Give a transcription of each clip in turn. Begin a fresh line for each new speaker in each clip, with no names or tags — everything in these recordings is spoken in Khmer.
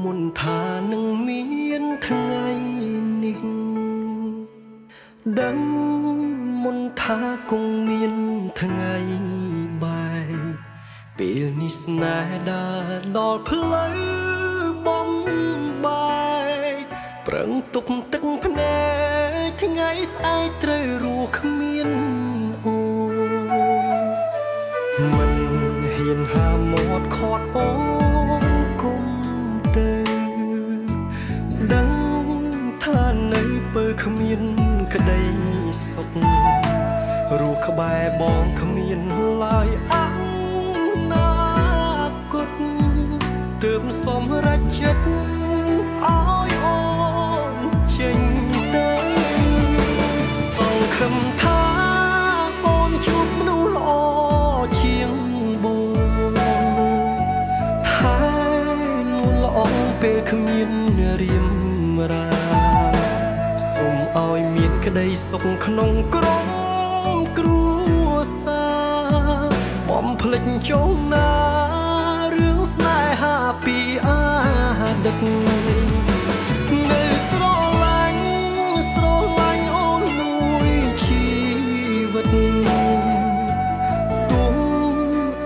មុនថានឹងមានថ្ងៃនេះដឹងមុនថាគង់មានថ្ងៃបាយពេលនេះស្នេហ៍ដើរដល់ផ្លូវបំបាយប្រឹងទប់ទឹកភ្នែកថ្ងៃស្អែកត្រូវរស់គ្មានអូមិនហ៊ានហាមាត់ខាត់អូនគុំទៅដឹងថានៅពើគ្មានក្តីសុខរស់ក្បែរបងគ្មានឡើយអនាគតទើបសម្រេចចិត្តឲ្យអូនចេញទៅសង្ឃឹមថាអូនជួបមនុស្សល្អជាងបងថានួនល្អពេលគ្មានរៀមរាសូមឲ្យមានក្តីសុខក្នុងក្រុមគ្រួសារបំភ្លេចចុងណារឿងស្នេហាពីអតីតនៅស្រឡាញ់អូនមួយជីវិតទុំ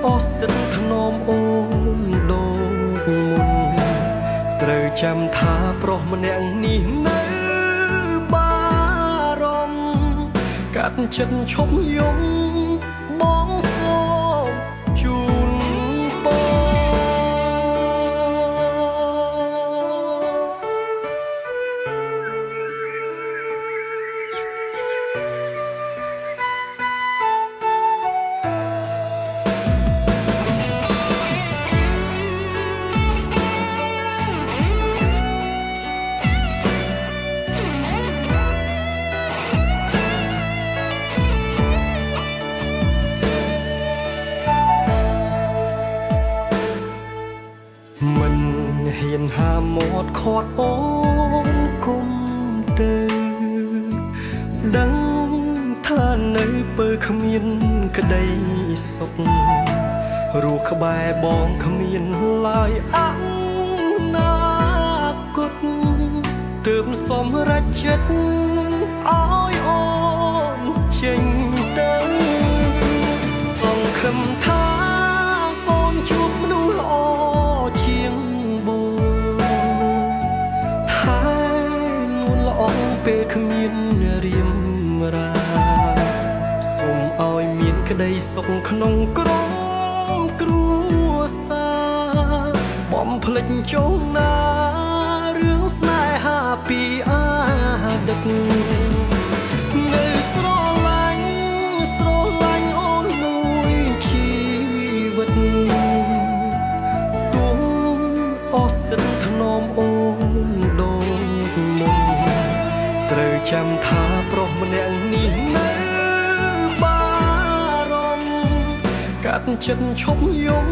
អស់សិទ្ធថ្នមអូនដូចមុនត្រូវចាំថាប្រុសម្នាក់នេះនៅបារម្ភកាត់ចិត្តឈប់យំបងសូមជូនពរមិនហ៊ានហាមាត់ខាត់អូនគុំទៅដឹងថានៅពើគ្មានក្តីសុខរស់ក្បែរបងគ្មានឡើយអនាគតទើបសម្រេចចិត្តឲ្យអូនចេញទៅសង្ឃឹមថាអូនជួបមនុស្សល្អជាងបងថានួនល្អពេលគ្មានរៀមរាសូមឲ្យមានក្តីសុខក្នុងក្រុមគ្រួសារបំភ្លេចចុងណារឿងស្នេហាពីអតីតនៅស្រឡាញ់អូនមួយជីវិតទុំអស់សិទ្ធថ្នមអូនដូចមុនត្រូវចាំថាប្រុសម្នាក់នេះនៅបារម្ភកាត់ចិត្តឈប់យំ